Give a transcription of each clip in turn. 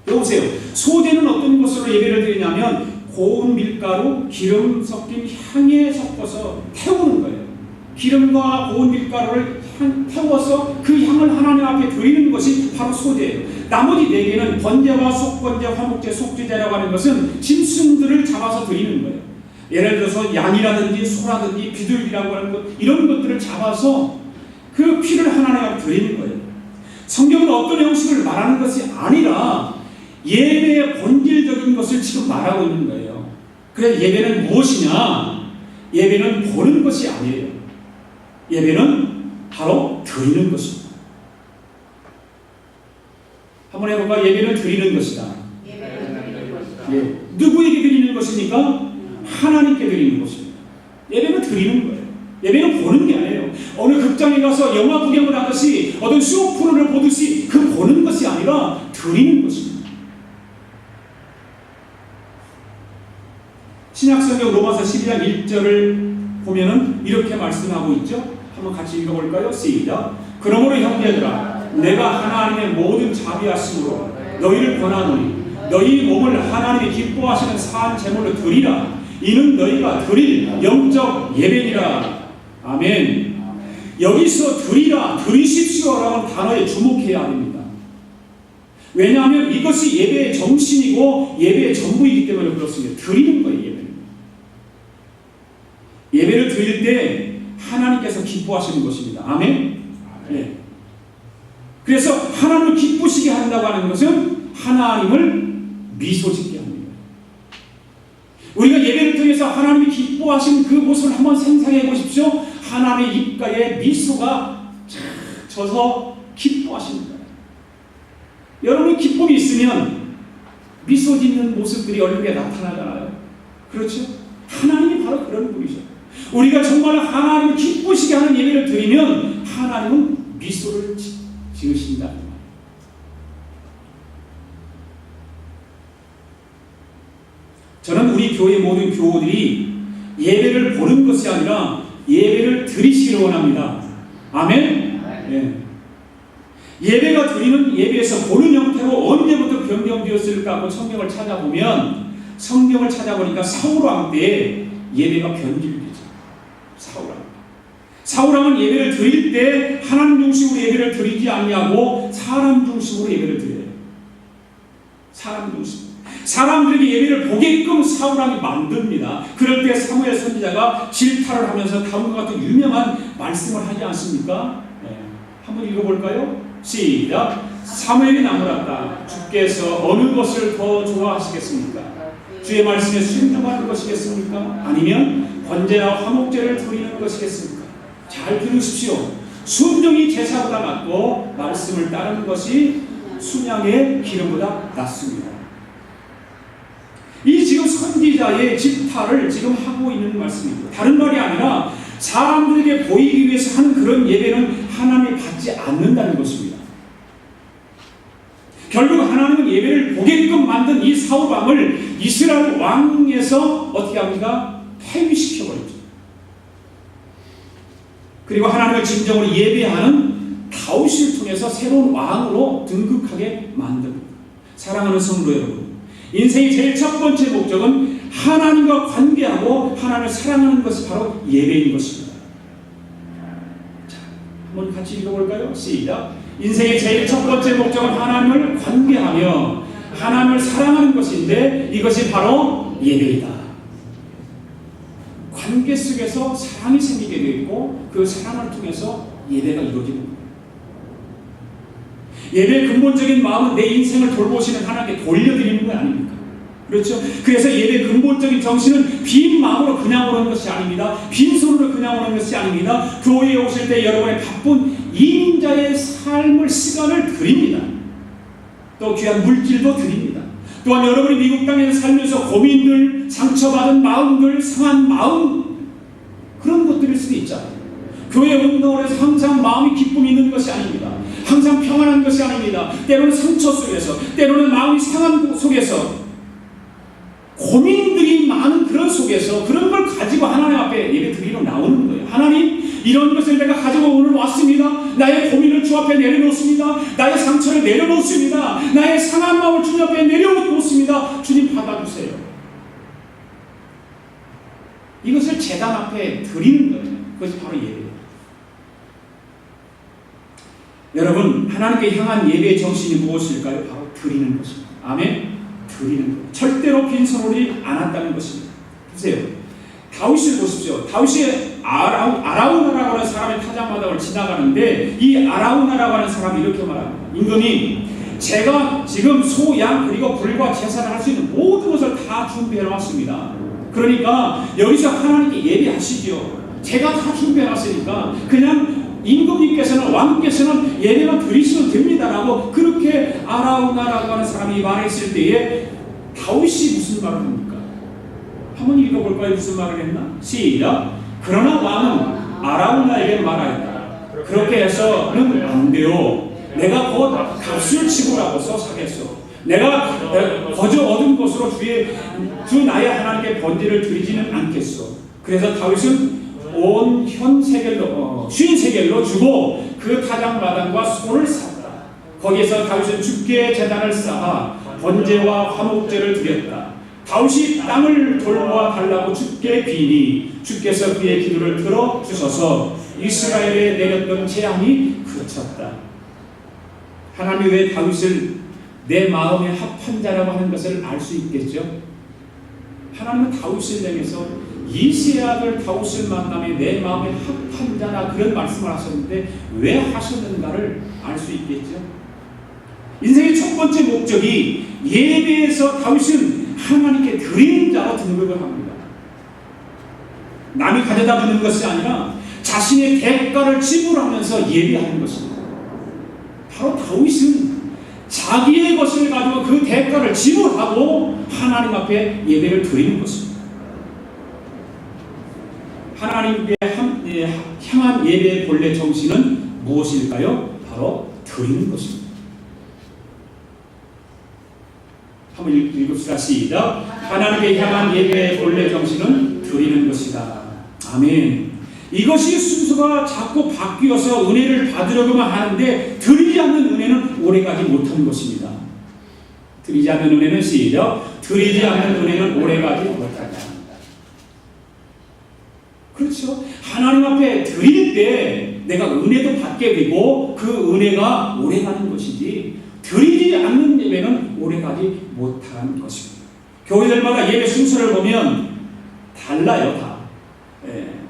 여보세요. 소재는 어떤 것으로 예배를 드리냐면 고운 밀가루, 기름 섞인 향에 섞어서 태우는 거예요. 기름과 고운 밀가루를 태워서 그 향을 하나님 앞에 드리는 것이 바로 소재예요. 나머지 4개는 번제와 속번제, 화목제, 속죄제라고 하는 것은 짐승들을 잡아서 드리는 거예요. 예를 들어서 양이라든지 소라든지 비둘기라고 하는 것, 이런 것들을 잡아서 그 피를 하나님 앞에 드리는 거예요. 성경은 어떤 형식을 말하는 것이 아니라 예배의 본질적인 것을 지금 말하고 있는 거예요. 그래서 예배는 무엇이냐? 예배는 보는 것이 아니에요. 예배는 바로 드리는 것입니다. 한번 해볼까? 예배는 드리는 것이다. 예. 누구에게 드리는 것입니까? 하나님께 드리는 것입니다. 예배는 드리는 거예요. 예배는 보는 게 아니에요. 어느 극장에 가서 영화 구경을 하듯이 어떤 쇼 프로를 보듯이 그 보는 것이 아니라 드리는 것입니다. 신약성경 로마서 12장 1절을 보면은 이렇게 말씀하고 있죠. 한번 같이 읽어볼까요? 시작. 그러므로 형제들아, 내가 하나님의 모든 자비하심으로 너희를 권하노니 너희 몸을 하나님이 기뻐하시는 사한 제물로 드리라. 이는 너희가 드릴 영적 예배니라. 아멘. 여기서 드리라, 드리십시오라는 단어에 주목해야 합니다. 왜냐하면 이것이 예배의 정신이고 예배의 전부이기 때문에 그렇습니다. 드리는 거예요. 예배를 드릴 때 하나님께서 기뻐하시는 것입니다. 아멘. 네. 그래서 하나님을 기쁘시게 한다고 하는 것은 하나님을 미소 짓게 합니다. 우리가 예배를 통해서 하나님이 기뻐하신 그 모습을 한번 상상해 보십시오. 하나님의 입가에 미소가 져서 기뻐하십니다. 여러분 기쁨이 있으면 미소 짓는 모습들이 얼굴에 나타나잖아요. 그렇죠? 하나님이 바로 그런 분이죠. 우리가 정말 하나님을 기쁘시게 하는 예배를 드리면 하나님은 미소를 지으신다. 저는 우리 교회 모든 교우들이 예배를 보는 것이 아니라 예배를 드리시기를 원합니다. 아멘? 네. 예배가 드리는 예배에서 보는 형태로 언제부터 변경되었을까 하고 성경을 찾아보면 성경을 찾아보니까 사울왕 때 예배가 변질되죠. 사울왕은 예배를 드릴 때 하나님 중심으로 예배를 드리지 않냐고 사람 중심으로 예배를 드려요. 사람 중심. 사람들에게 예배를 보게끔 사울왕이 만듭니다. 그럴 때 사무엘 선지자가 질타를 하면서 다음과 같은 유명한 말씀을 하지 않습니까? 네. 한번 읽어볼까요? 시작. 사무엘이 나무랐다. 주께서 어느 것을 더 좋아하시겠습니까? 주의 말씀에 순종하는 것이겠습니까? 아니면 번제나 화목제를 드리는 것이겠습니까? 잘 들으십시오. 순종이 제사보다 낫고 말씀을 따르는 것이 순양의 기름보다 낫습니다. 이 지금 선지자의 질타를 지금 하고 있는 말씀입니다. 다른 말이 아니라 사람들에게 보이기 위해서 하는 그런 예배는 하나님이 받지 않는다는 것입니다. 결국 하나님은 예배를 보게끔 만든 이 사울왕을 이스라엘 왕에서 어떻게 합니까? 폐위시켜버렸죠. 그리고 하나님을 진정으로 예배하는 다윗을 통해서 새로운 왕으로 등극하게 만듭니다. 사랑하는 성도 여러분, 인생의 제일 첫 번째 목적은 하나님과 관계하고 하나님을 사랑하는 것이 바로 예배인 것입니다. 자, 한번 같이 읽어볼까요? 시작. 인생의 제일 첫 번째 목적은 하나님을 관계하며 하나님을 사랑하는 것인데 이것이 바로 예배이다. 관계 속에서 사랑이 생기게 되어 있고 그 사랑을 통해서 예배가 이루어지는 겁니다. 예배의 근본적인 마음은 내 인생을 돌보시는 하나님께 돌려드리는 거 아닙니까? 그렇죠? 그래서 예배의 근본적인 정신은 빈 마음으로 그냥 오는 것이 아닙니다. 빈손으로 그냥 오는 것이 아닙니다. 교회에 오실 때 여러분의 바쁜 이민자의 삶을 시간을 드립니다. 또 귀한 물질도 드립니다. 또한 여러분이 미국 땅에서 살면서 고민들, 상처받은 마음들, 상한 마음 그런 것들일 수도 있잖아요. 교회 운동을 해서 항상 마음이 기쁨이 있는 것이 아닙니다. 항상 평안한 것이 아닙니다. 때로는 상처 속에서, 때로는 마음이 상한 속에서 고민들이 많은 그런 속에서 그런 걸 가지고 하나님 앞에 예배 드리러 나오는 거예요. 하나님, 이런 것을 내가 가지고 오늘 왔습니다. 나의 고민을 주 앞에 내려놓습니다. 나의 상처를 내려놓습니다. 나의 상한 마음을 주님 앞에 내려놓습니다. 주님 받아주세요. 이것을 제단 앞에 드리는 거예요. 그것이 바로 예배예요. 여러분, 하나님께 향한 예배의 정신이 무엇일까요? 바로 드리는 것입니다. 아멘? 드리는 것. 절대로 빈손으로 안 한다는 것입니다. 보세요. 다윗을 보십시오. 다윗이 아라우나라고 하는 사람의 타작마당을 지나가는데 이 아라우나라고 하는 사람이 이렇게 말합니다. 임금이 제가 지금 소, 양 그리고 불과 제사를 할 수 있는 모든 것을 다 준비해 놨습니다. 그러니까 여기서 하나님께 예배하시죠. 제가 다 준비해 놨으니까 그냥 임금님께서는 왕께서는 예배만 드리시면 됩니다라고 그렇게 아라우나라고 하는 사람이 말했을 때에 다윗이 무슨 말을 합니까? 한번 읽어볼까요? 무슨 말을 했나? 시작. 그러나 왕은 아라우나에게 말하였다. 그렇게 해서는 안 돼요. 내가 곧 값을 지불하고서 사겠소. 내가 거저 얻은 것으로 주 나의 하나님께 번제를 드리지는 않겠소. 그래서 다윗은 온 현 세겔로 50세겔로 주고 그 타작마당과 소를 샀다. 거기에서 다윗은 주께 제단을 쌓아 번제와 화목제를 드렸다. 다윗이 땅을 돌보아 달라고 주께 비니 주께서 그의 기도를 들어주셔서 이스라엘에 내렸던 재앙이 그쳤다. 하나님이 왜 다윗을 내 마음에 합한 자라고 하는 것을 알 수 있겠죠? 하나님은 다윗을 향해서 이새의 아들 다윗을 만남에 내 마음에 합한 자라 그런 말씀을 하셨는데 왜 하셨는가를 알 수 있겠죠? 인생의 첫 번째 목적이 예배에서 다윗은 하나님께 드리는 자로 등극을 합니다. 남이 가져다 주는 것이 아니라 자신의 대가를 지불하면서 예배하는 것입니다. 바로 다윗은 자기의 것을 가지고 그 대가를 지불하고 하나님 앞에 예배를 드리는 것입니다. 하나님께 향한 예배의 본래 정신은 무엇일까요? 바로 드리는 것입니다. 한번 읽읍시다. 시작. 하나님께 향한 예배의 본래 정신은 드리는 것이다. 아멘. 이것이 순서가 자꾸 바뀌어서 은혜를 받으려고만 하는데 드리지 않는 은혜는 오래가지 못하는 것입니다. 드리지 않는 은혜는 시작. 드리지 않는 은혜는 오래가지 못하다. 그렇죠. 하나님 앞에 드릴 때 내가 은혜도 받게 되고 그 은혜가 오래가는 것이지 드리지 않는 예배는 오래가지 못하는 것입니다. 교회들마다 예배 순서를 보면 달라요. 다.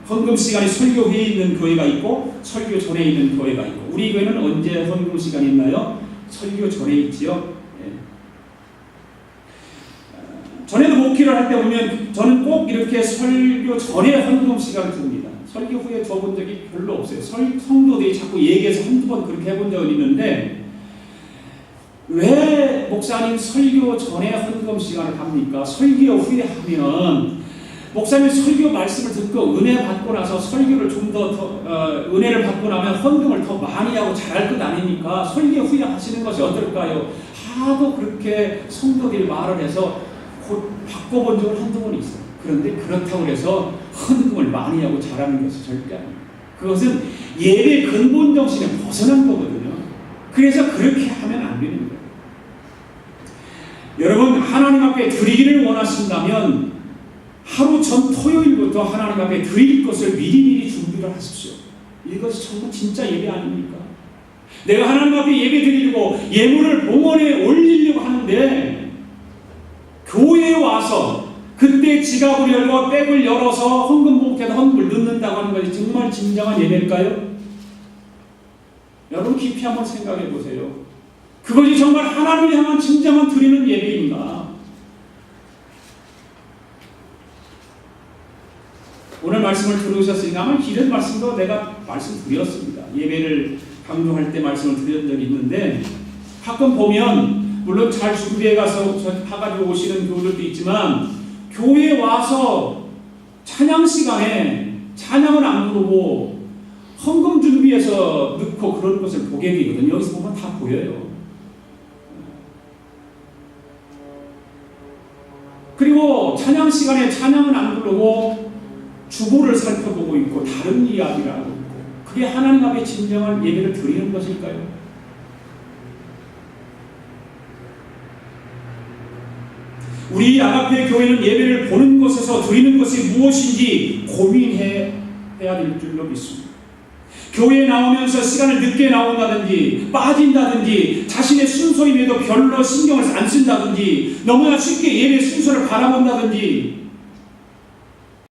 헌금 시간이 설교 후에 있는 교회가 있고 설교 전에 있는 교회가 있고 우리 교회는 언제 헌금 시간이 있나요? 설교 전에 있지요. 전에도 목회를 할 때 보면 저는 꼭 이렇게 설교 전에 헌금 시간을 줍니다. 설교 후에 줘본 적이 별로 없어요. 성도들이 자꾸 얘기해서 한두 번 그렇게 해본 적은 있는데 왜 목사님 설교 전에 헌금 시간을 합니까? 설교 후에 하면 목사님 설교 말씀을 듣고 은혜 받고 나서 설교를 좀 더 은혜를 받고 나면 헌금을 더 많이 하고 잘할 것 아닙니까? 설교 후에 하시는 것이 어떨까요? 하도 그렇게 성도들이 말을 해서 곧 바꿔본 적은 한두 번 있어요. 그런데 그렇다고 해서 헌금을 많이 하고 잘하는 것이 절대 아닙니다. 그것은 예배 근본 정신에 벗어난 거거든요. 그래서 그렇게 하면 안 되는 거예요. 여러분, 하나님 앞에 드리기를 원하신다면 하루 전 토요일부터 하나님 앞에 드릴 것을 미리미리 준비를 하십시오. 이것이 정말 진짜 예배 아닙니까? 내가 하나님 앞에 예배 드리려고 예물을 봉헌에 올리려고 하는데 교회에 와서 그때 지갑을 열고 백을 열어서 헌금 봉투에다 헌금을 넣는다고 하는 것이 정말 진정한 예배일까요? 여러분 깊이 한번 생각해 보세요. 그것이 정말 하나님을 향한 진정한 드리는 예배인가? 오늘 말씀을 들으셨으니까 아마 이런 말씀도 내가 말씀드렸습니다. 예배를 강조할 때 말씀을 드린 적이 있는데 가끔 보면 물론 잘 준비해 가서 가가지고 오시는 교우들도 있지만 교회에 와서 찬양 시간에 찬양을 안 부르고 헌금 준비해서 넣고 그런 것을 보게 되거든요. 여기서 보면 다 보여요. 그리고 찬양 시간에 찬양은 안 부르고 주보를 살펴보고 있고 다른 이야기를 하고 있고 그게 하나님 앞에 진정한 예배를 드리는 것일까요? 우리 아가페 교회는 예배를 보는 것에서 드리는 것이 무엇인지 고민해야 될 줄로 믿습니다. 교회에 나오면서 시간을 늦게 나온다든지 빠진다든지 자신의 순서임에도 별로 신경을 안 쓴다든지 너무나 쉽게 예배 순서를 바라본다든지